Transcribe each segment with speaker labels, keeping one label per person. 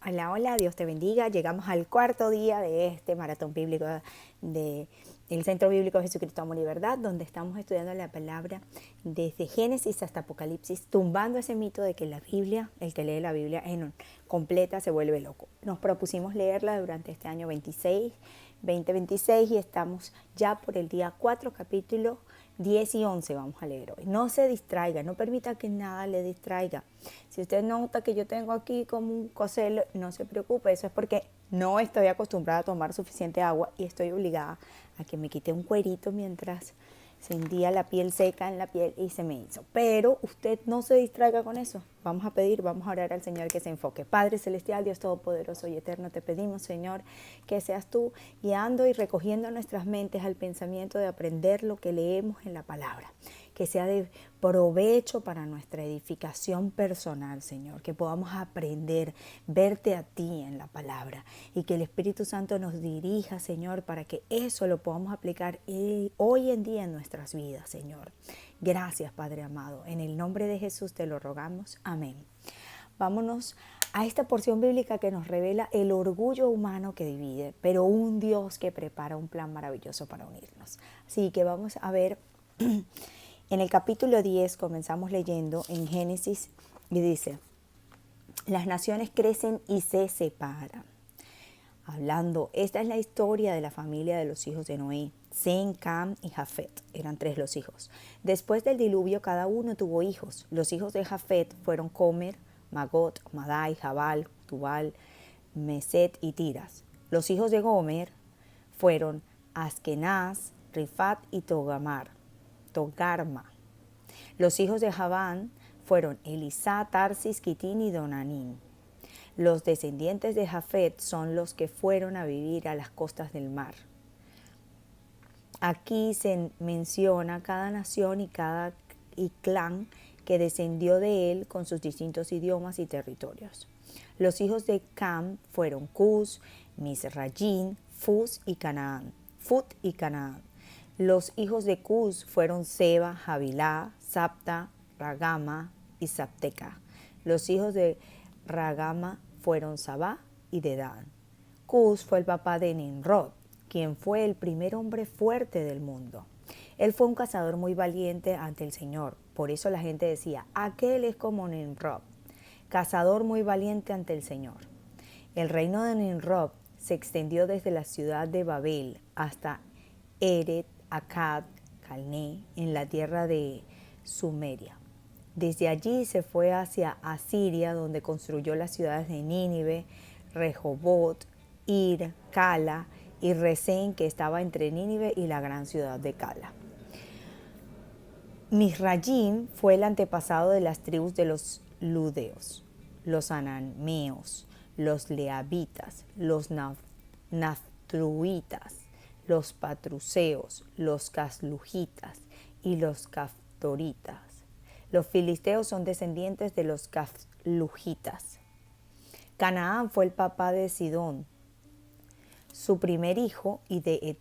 Speaker 1: Hola, hola, Dios te bendiga. Llegamos al cuarto día de este maratón bíblico del Centro Bíblico Jesucristo Amor y Verdad, donde estamos estudiando la palabra desde Génesis hasta Apocalipsis, tumbando ese mito de que la Biblia, el que lee la Biblia en completa se vuelve loco. Nos propusimos leerla durante este año 2026 y estamos ya por el día 4, capítulo 10 y 11 vamos a leer hoy. No se distraiga, no permita que nada le distraiga. Si usted nota que yo tengo aquí como un cosel, no se preocupe, eso es porque no estoy acostumbrada a tomar suficiente agua y estoy obligada a que me quite un cuerito mientras sentía la piel seca en la piel y se me hizo. Pero usted no se distraiga con eso. Vamos a pedir, vamos a orar al Señor que se enfoque. Padre Celestial, Dios Todopoderoso y Eterno, te pedimos, Señor, que seas tú guiando y recogiendo nuestras mentes al pensamiento de aprender lo que leemos en la palabra. Que sea de provecho para nuestra edificación personal, Señor, que podamos aprender, verte a ti en la palabra y que el Espíritu Santo nos dirija, Señor, para que eso lo podamos aplicar hoy en día en nuestras vidas, Señor. Gracias, Padre amado. En el nombre de Jesús te lo rogamos. Amén. Vámonos a esta porción bíblica que nos revela el orgullo humano que divide, pero un Dios que prepara un plan maravilloso para unirnos. Así que vamos a ver. En el capítulo 10 comenzamos leyendo en Génesis y dice, las naciones crecen y se separan. Hablando, esta es la historia de la familia de los hijos de Noé. Sem, Cam y Jafet eran 3 los hijos. Después del diluvio cada uno tuvo hijos. Los hijos de Jafet fueron Comer, Magot, Madai, Jabal, Tubal, Meset y Tiras. Los hijos de Gomer fueron Askenaz, Rifat y Togarma. Los hijos de Javán fueron Elisá, Tarsis, Quitín y Donanín. Los descendientes de Jafet son los que fueron a vivir a las costas del mar. Aquí se menciona cada nación y clan que descendió de él con sus distintos idiomas y territorios. Los hijos de Cam fueron Cus, Misrayín, Fut y Canaán. Los hijos de Cus fueron Seba, Javilá, Sapta, Ragama y Sapteca. Los hijos de Ragama fueron Sabá y Dedán. Cus fue el papá de Nimrod, quien fue el primer hombre fuerte del mundo. Él fue un cazador muy valiente ante el Señor. Por eso la gente decía, aquel es como Nimrod, cazador muy valiente ante el Señor. El reino de Nimrod se extendió desde la ciudad de Babel hasta Eret Akkad Calné, en la tierra de Sumeria. Desde allí se fue hacia Asiria, donde construyó las ciudades de Nínive, Rehobot, Ir, Cala y Resén, que estaba entre Nínive y la gran ciudad de Cala. Misrayim fue el antepasado de las tribus de los ludeos, los anameos, los leabitas, los naftruitas, los patruceos, los caslujitas y los caftoritas. Los filisteos son descendientes de los caslujitas. Canaán fue el papá de Sidón, su primer hijo, y de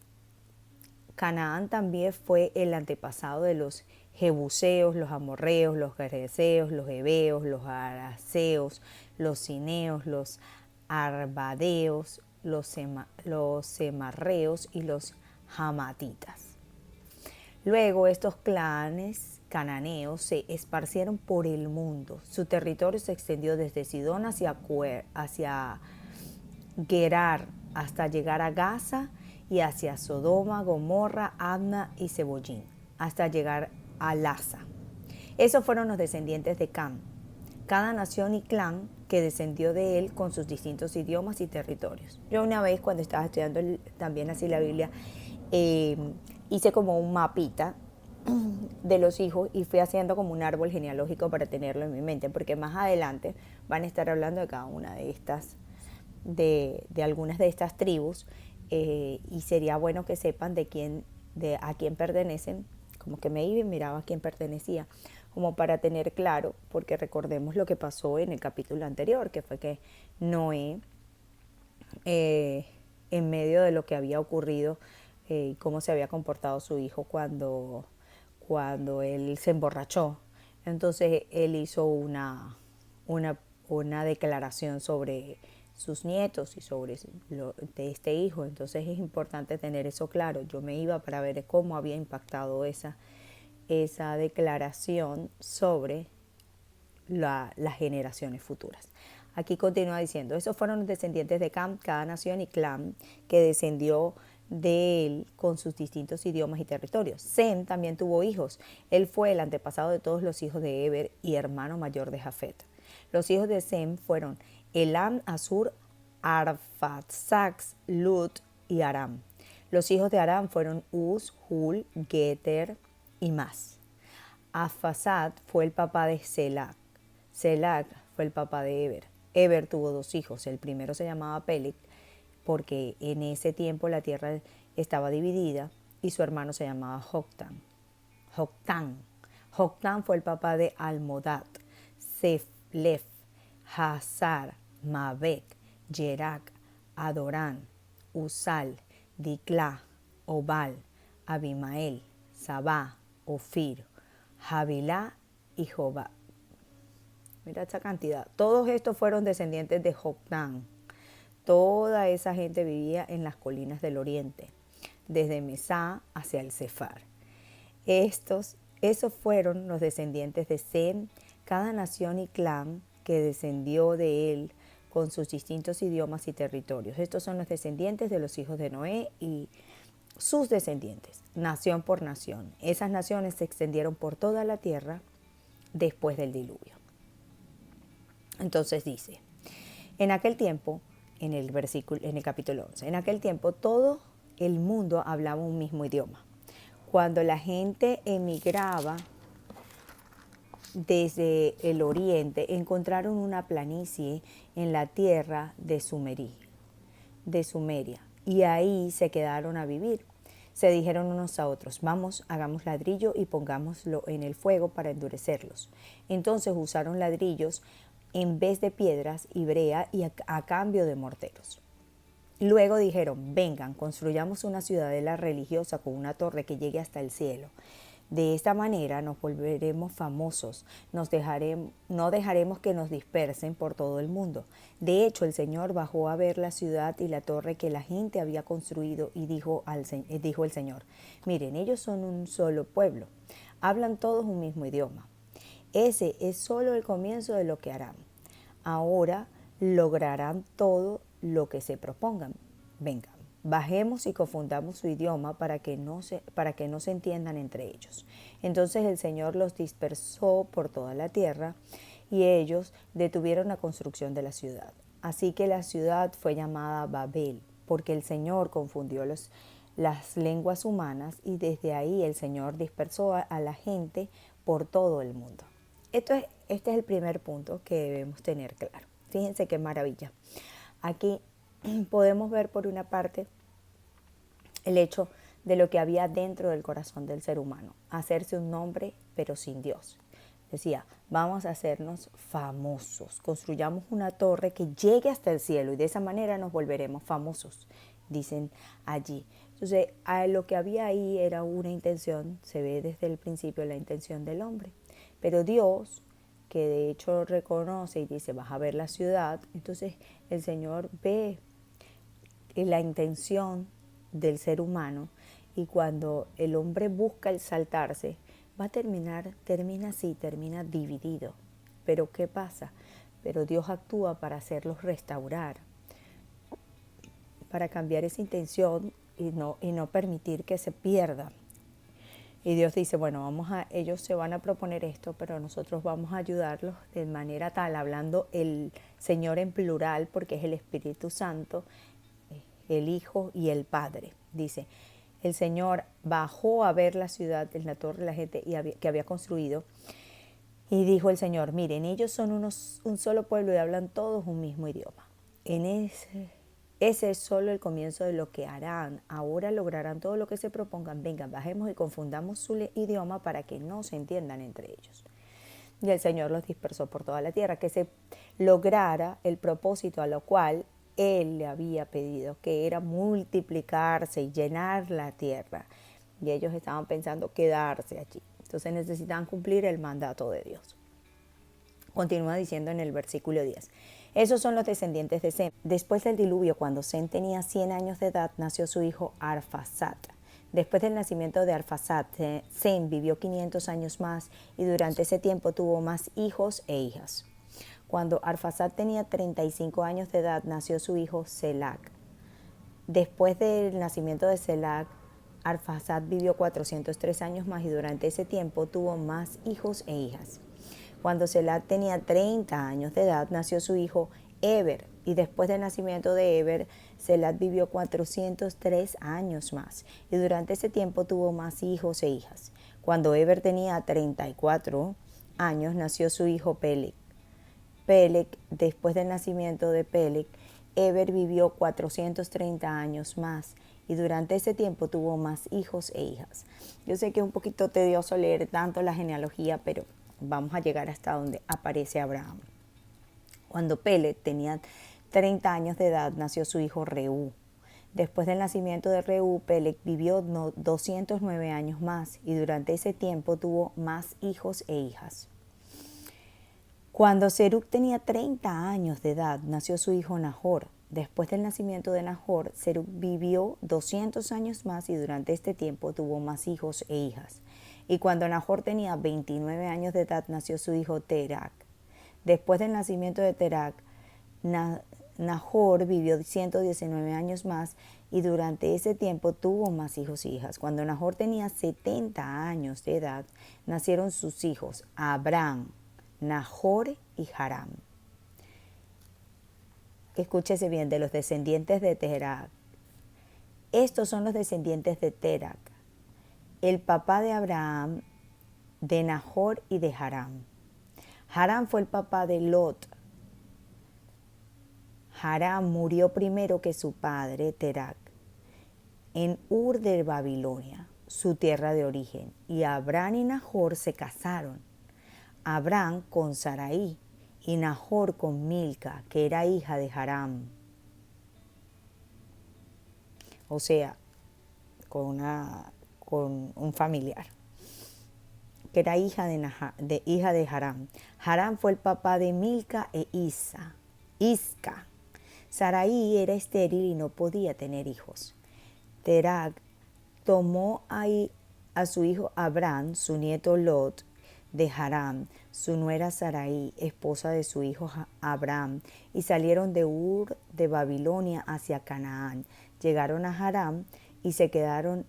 Speaker 1: Canaán también fue el antepasado de los jebuseos, los amorreos, los gergeseos, los heveos, los araseos, los cineos, los arbadeos, los semarreos y los jamatitas. Luego estos clanes cananeos se esparcieron por el mundo. Su territorio se extendió desde Sidón hacia Gerar hasta llegar a Gaza y hacia Sodoma, Gomorra, Adma y Zeboyín, hasta llegar a Lasa. Esos fueron los descendientes de Cam, cada nación y clan que descendió de él con sus distintos idiomas y territorios. Yo una vez cuando estaba estudiando también así la Biblia, hice como un mapita de los hijos y fui haciendo como un árbol genealógico para tenerlo en mi mente, porque más adelante van a estar hablando de cada una de estas, de algunas de estas tribus, y sería bueno que sepan a quién pertenecen, como que me iba y miraba a quién pertenecía, como para tener claro, porque recordemos lo que pasó en el capítulo anterior, que fue que Noé, en medio de lo que había ocurrido, y cómo se había comportado su hijo cuando él se emborrachó. Entonces él hizo una declaración sus nietos y sobre de este hijo. Entonces es importante tener eso claro. Yo me iba para ver cómo había impactado esa declaración sobre las generaciones futuras. Aquí continúa diciendo, esos fueron los descendientes de Cam, cada nación y clan que descendió de él con sus distintos idiomas y territorios. Sem también tuvo hijos. Él fue el antepasado de todos los hijos de Eber y hermano mayor de Jafet. Los hijos de Sem fueron Elam, Asur, Arphaxad, Lud y Aram. Los hijos de Aram fueron Uz, Hul, Geter y más. Arphaxad fue el papá de Selag. Selag fue el papá de Eber. Eber tuvo dos hijos. El primero se llamaba Peleg, porque en ese tiempo la tierra estaba dividida, y su hermano se llamaba Joktan. Joktan fue el papá de Almodad, Seflef, Hazar, Mabek, Yerak, Adorán, Usal, Dikla, Obal, Abimael, Sabá, Ofir, Javilá y Jobab. Mira esa cantidad. Todos estos fueron descendientes de Joktan. Toda esa gente vivía en las colinas del oriente, desde Mesá hacia el Cefar. Esos fueron los descendientes de Sem, cada nación y clan que descendió de él con sus distintos idiomas y territorios. Estos son los descendientes de los hijos de Noé y sus descendientes, nación por nación. Esas naciones se extendieron por toda la tierra después del diluvio. Entonces dice, en aquel tiempo, en el capítulo 11, en aquel tiempo todo el mundo hablaba un mismo idioma. Cuando la gente emigraba desde el oriente, encontraron una planicie en la tierra de Sumeria, y ahí se quedaron a vivir. Se dijeron unos a otros, vamos, hagamos ladrillo y pongámoslo en el fuego para endurecerlos. Entonces usaron ladrillos en vez de piedras y brea y a cambio de morteros. Luego dijeron, vengan, construyamos una ciudadela religiosa con una torre que llegue hasta el cielo. De esta manera nos volveremos famosos, no dejaremos que nos dispersen por todo el mundo. De hecho, el Señor bajó a ver la ciudad y la torre que la gente había construido y dijo el Señor, miren, ellos son un solo pueblo, hablan todos un mismo idioma. Ese es solo el comienzo de lo que harán. Ahora lograrán todo lo que se propongan. Vengan, bajemos y confundamos su idioma para que no se entiendan entre ellos. Entonces el Señor los dispersó por toda la tierra y ellos detuvieron la construcción de la ciudad. Así que la ciudad fue llamada Babel, porque el Señor confundió las lenguas humanas y desde ahí el Señor dispersó a la gente por todo el mundo. Este es el primer punto que debemos tener claro. Fíjense qué maravilla. Aquí podemos ver por una parte el hecho de lo que había dentro del corazón del ser humano, hacerse un nombre pero sin Dios. Decía, vamos a hacernos famosos, construyamos una torre que llegue hasta el cielo y de esa manera nos volveremos famosos, dicen allí. Entonces, lo que había ahí era una intención, se ve desde el principio la intención del hombre. Pero Dios, que de hecho reconoce y dice, vas a ver la ciudad, entonces el Señor ve la intención del ser humano y cuando el hombre busca exaltarse, termina dividido. Pero ¿qué pasa? Pero Dios actúa para hacerlos restaurar, para cambiar esa intención y no permitir que se pierda. Y Dios dice, bueno, ellos se van a proponer esto, pero nosotros vamos a ayudarlos de manera tal, hablando el Señor en plural, porque es el Espíritu Santo, el Hijo y el Padre. Dice, el Señor bajó a ver la ciudad, en la torre, la gente que había construido, y dijo el Señor, miren, ellos son un solo pueblo y hablan todos un mismo idioma. Ese es solo el comienzo de lo que harán. Ahora lograrán todo lo que se propongan. Vengan, bajemos y confundamos su idioma para que no se entiendan entre ellos. Y el Señor los dispersó por toda la tierra, que se lograra el propósito a lo cual Él le había pedido, que era multiplicarse y llenar la tierra. Y ellos estaban pensando quedarse allí. Entonces necesitaban cumplir el mandato de Dios. Continúa diciendo en el versículo 10. Esos son los descendientes de Sem. Después del diluvio, cuando Sem tenía 100 años de edad, nació su hijo Arfaxad. Después del nacimiento de Arfaxad, Sem vivió 500 años más y durante ese tiempo tuvo más hijos e hijas. Cuando Arfaxad tenía 35 años de edad, nació su hijo Selac. Después del nacimiento de Selac, Arfaxad vivió 403 años más y durante ese tiempo tuvo más hijos e hijas. Cuando Selac tenía 30 años de edad, nació su hijo Eber, y después del nacimiento de Eber, Selac vivió 403 años más, y durante ese tiempo tuvo más hijos e hijas. Cuando Eber tenía 34 años, nació su hijo Peleg. Después del nacimiento de Peleg, Eber vivió 430 años más, y durante ese tiempo tuvo más hijos e hijas. Yo sé que es un poquito tedioso leer tanto la genealogía, pero vamos a llegar hasta donde aparece Abraham. Cuando Peleg tenía 30 años de edad, nació su hijo Reú. Después del nacimiento de Reú, Peleg vivió 209 años más, y durante ese tiempo tuvo más hijos e hijas. Cuando Serug tenía 30 años de edad, nació su hijo Nahor. Después del nacimiento de Nahor, Serug vivió 200 años más y durante este tiempo tuvo más hijos e hijas. Y cuando Nahor tenía 29 años de edad, nació su hijo Terac. Después del nacimiento de Terac, Nahor vivió 119 años más y durante ese tiempo tuvo más hijos e hijas. Cuando Nahor tenía 70 años de edad, nacieron sus hijos Abraham, Nahor y Haram. Escúchese bien, de los descendientes de Terac. Estos son los descendientes de Terac, el papá de Abraham, de Nahor y de Haram. Haram fue el papá de Lot. Haram murió primero que su padre, Terac, en Ur de Babilonia, su tierra de origen, y Abraham y Nahor se casaron. Abraham con Sarai y Nahor con Milca, que era hija de Haram. O sea, con un familiar, que era hija de Haram. Haram fue el papá de Milca e Isca. Sarai era estéril y no podía tener hijos. Terac tomó a su hijo Abraham, su nieto Lot, de Haram, su nuera Sarai, esposa de su hijo Abraham, y salieron de Ur de Babilonia hacia Canaán. Llegaron a Haram y se quedaron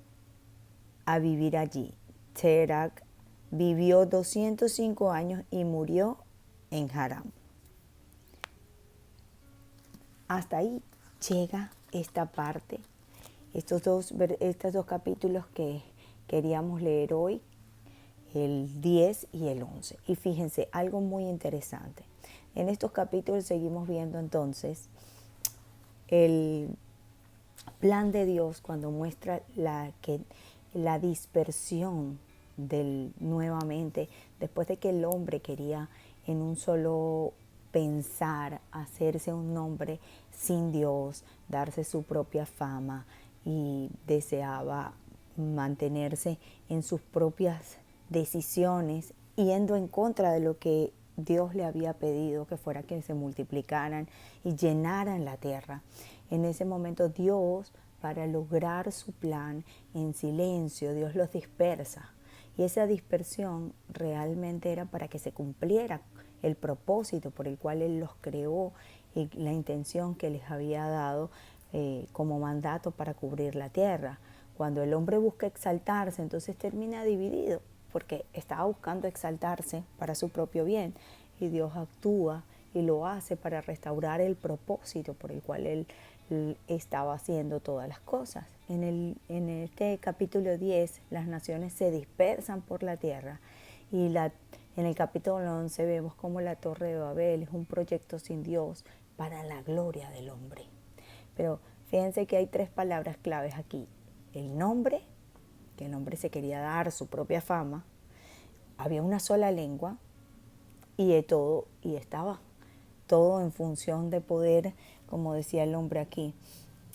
Speaker 1: a vivir allí. Terac vivió 205 años y murió en Haram. Hasta ahí llega esta parte, estos dos capítulos que queríamos leer hoy, el 10 y el 11. Y fíjense, algo muy interesante. En estos capítulos seguimos viendo entonces el plan de Dios cuando muestra la dispersión nuevamente, después de que el hombre quería en un solo pensar, hacerse un nombre sin Dios, darse su propia fama y deseaba mantenerse en sus propias decisiones, yendo en contra de lo que Dios le había pedido, que fuera que se multiplicaran y llenaran la tierra. En ese momento Dios, para lograr su plan en silencio, Dios los dispersa. Y esa dispersión realmente era para que se cumpliera el propósito por el cual Él los creó y la intención que les había dado como mandato para cubrir la tierra. Cuando el hombre busca exaltarse, entonces termina dividido, porque estaba buscando exaltarse para su propio bien, y Dios actúa y lo hace para restaurar el propósito por el cual Él estaba haciendo todas las cosas. En este capítulo 10, las naciones se dispersan por la tierra, y en el capítulo 11 vemos cómo la Torre de Babel es un proyecto sin Dios para la gloria del hombre. Pero fíjense que hay 3 palabras claves aquí. El nombre, que el hombre se quería dar su propia fama, había una sola lengua y estaba todo en función de poder, como decía el hombre aquí,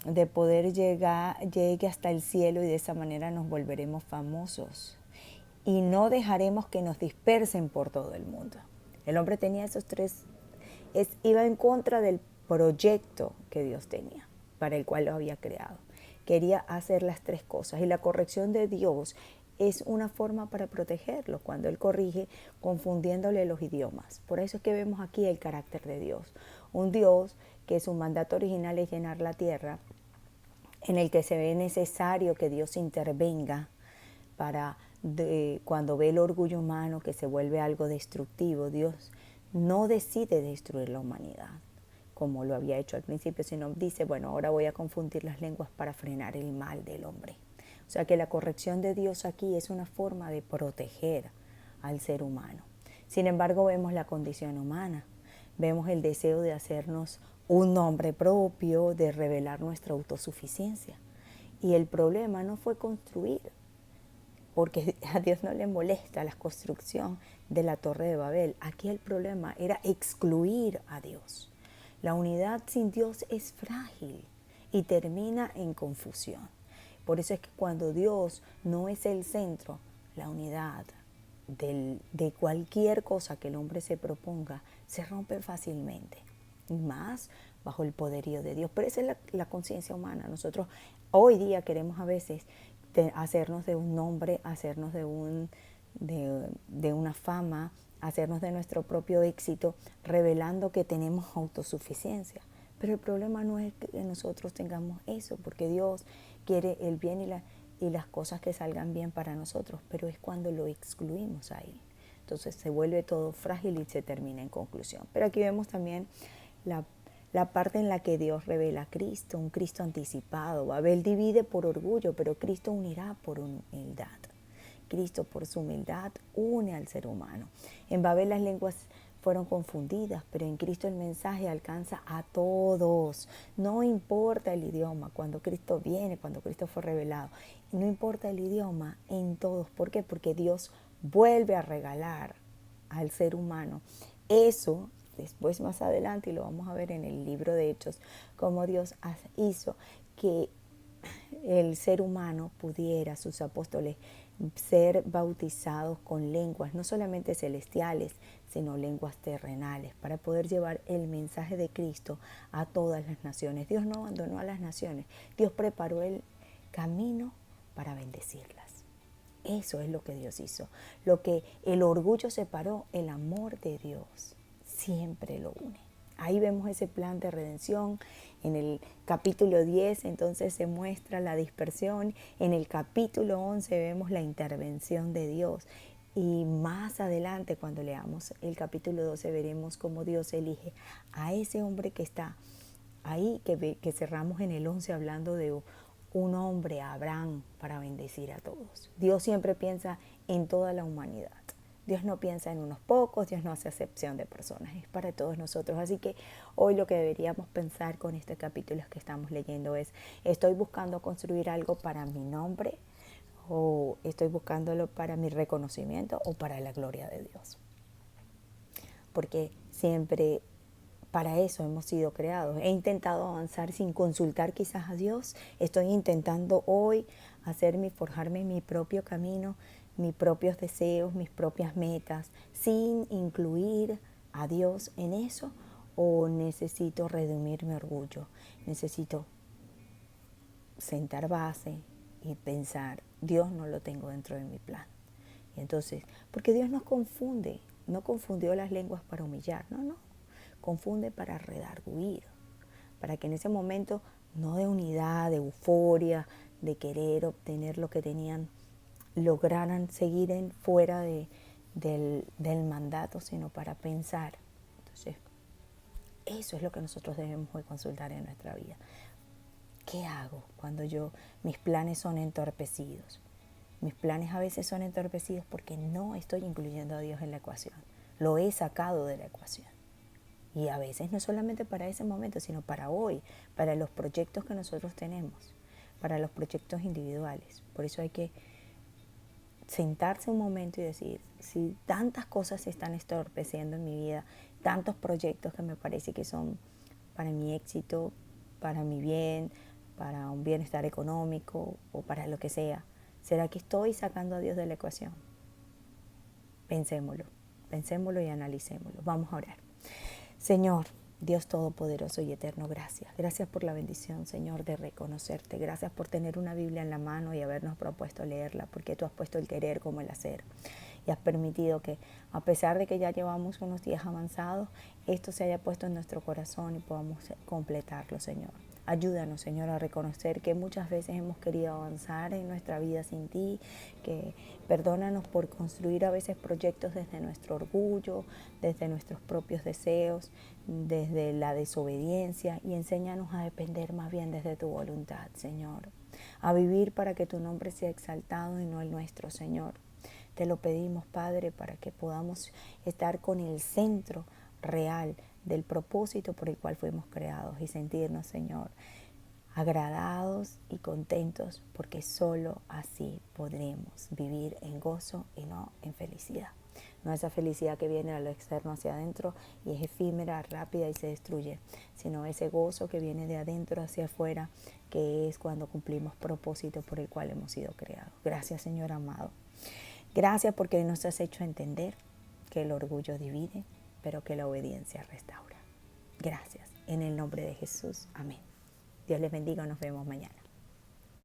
Speaker 1: de poder llegue hasta el cielo, y de esa manera nos volveremos famosos y no dejaremos que nos dispersen por todo el mundo. El hombre tenía esos 3 iba en contra del proyecto que Dios tenía, para el cual lo había creado. Quería hacer las tres cosas y la corrección de Dios es una forma para protegerlo cuando Él corrige confundiéndole los idiomas. Por eso es que vemos aquí el carácter de Dios. Un Dios que su mandato original es llenar la tierra, en el que se ve necesario que Dios intervenga para cuando ve el orgullo humano que se vuelve algo destructivo. Dios no decide destruir la humanidad como lo había hecho al principio, sino dice, bueno, ahora voy a confundir las lenguas para frenar el mal del hombre. O sea que la corrección de Dios aquí es una forma de proteger al ser humano. Sin embargo, vemos la condición humana, vemos el deseo de hacernos un nombre propio, de revelar nuestra autosuficiencia. Y el problema no fue construir, porque a Dios no le molesta la construcción de la Torre de Babel. Aquí el problema era excluir a Dios. La unidad sin Dios es frágil y termina en confusión. Por eso es que cuando Dios no es el centro, la unidad de cualquier cosa que el hombre se proponga se rompe fácilmente. Y más bajo el poderío de Dios. Pero esa es la conciencia humana. Nosotros hoy día queremos a veces hacernos de un nombre, hacernos de una fama, hacernos de nuestro propio éxito, revelando que tenemos autosuficiencia. Pero el problema no es que nosotros tengamos eso, porque Dios quiere el bien y las cosas que salgan bien para nosotros, pero es cuando lo excluimos a Él. Entonces se vuelve todo frágil y se termina en conclusión. Pero aquí vemos también la parte en la que Dios revela a Cristo, un Cristo anticipado. Babel divide por orgullo, pero Cristo unirá por humildad. Cristo por su humildad une al ser humano. En Babel las lenguas fueron confundidas, pero en Cristo el mensaje alcanza a todos. No importa el idioma, cuando Cristo viene, cuando Cristo fue revelado, no importa el idioma en todos. ¿Por qué? Porque Dios vuelve a regalar al ser humano eso. Después, más adelante, y lo vamos a ver en el libro de Hechos, cómo Dios hizo que el ser humano pudiera, sus apóstoles, ser bautizados con lenguas, no solamente celestiales, sino lenguas terrenales, para poder llevar el mensaje de Cristo a todas las naciones. Dios no abandonó a las naciones, Dios preparó el camino para bendecirlas. Eso es lo que Dios hizo. Lo que el orgullo separó, el amor de Dios siempre lo une. Ahí vemos ese plan de redención. En el capítulo 10 entonces se muestra la dispersión. En el capítulo 11 vemos la intervención de Dios. Y más adelante, cuando leamos el capítulo 12, veremos cómo Dios elige a ese hombre que está ahí, que cerramos en el 11 hablando de un hombre, Abraham, para bendecir a todos. Dios siempre piensa en toda la humanidad. Dios no piensa en unos pocos, Dios no hace acepción de personas, es para todos nosotros. Así que hoy lo que deberíamos pensar con este capítulo que estamos leyendo es, ¿estoy buscando construir algo para mi nombre? ¿O estoy buscándolo para mi reconocimiento o para la gloria de Dios? Porque siempre para eso hemos sido creados. He intentado avanzar sin consultar quizás a Dios. Estoy intentando hoy forjarme mi propio camino, mis propios deseos, mis propias metas, sin incluir a Dios en eso. ¿O necesito redimir mi orgullo? Necesito sentar base y pensar, Dios no lo tengo dentro de mi plan. Y entonces, porque Dios nos confunde, no confundió las lenguas para humillar, no. Confunde para redarguir, para que en ese momento no de unidad, de euforia, de querer obtener lo que tenían, lograran seguir fuera del mandato, sino para pensar. Entonces, eso es lo que nosotros debemos de consultar en nuestra vida. ¿Qué hago cuando mis planes son entorpecidos? Mis planes a veces son entorpecidos porque no estoy incluyendo a Dios en la ecuación. Lo he sacado de la ecuación. Y a veces no solamente para ese momento, sino para hoy, para los proyectos que nosotros tenemos, para los proyectos individuales. Por eso hay que sentarse un momento y decir, si tantas cosas se están estorpeciendo en mi vida, tantos proyectos que me parece que son para mi éxito, para mi bien, para un bienestar económico o para lo que sea, ¿será que estoy sacando a Dios de la ecuación? Pensémoslo y analicémoslo. Vamos a orar. Señor, Dios Todopoderoso y Eterno, gracias. Gracias por la bendición, Señor, de reconocerte. Gracias por tener una Biblia en la mano y habernos propuesto leerla, porque tú has puesto el querer como el hacer. Y has permitido que, a pesar de que ya llevamos unos días avanzados, esto se haya puesto en nuestro corazón y podamos completarlo, Señor. Ayúdanos, Señor, a reconocer que muchas veces hemos querido avanzar en nuestra vida sin ti, que perdónanos por construir a veces proyectos desde nuestro orgullo, desde nuestros propios deseos, desde la desobediencia, y enséñanos a depender más bien desde tu voluntad, Señor. A vivir para que tu nombre sea exaltado y no el nuestro, Señor. Te lo pedimos, Padre, para que podamos estar con el centro real del propósito por el cual fuimos creados y sentirnos, Señor, agradados y contentos, porque solo así podremos vivir en gozo y no en felicidad. No esa felicidad que viene a lo externo hacia adentro y es efímera, rápida y se destruye, sino ese gozo que viene de adentro hacia afuera, que es cuando cumplimos propósito por el cual hemos sido creados. Gracias, Señor amado. Gracias porque nos has hecho entender que el orgullo divide, pero que la obediencia restaura. Gracias. En el nombre de Jesús. Amén. Dios les bendiga. Nos vemos mañana.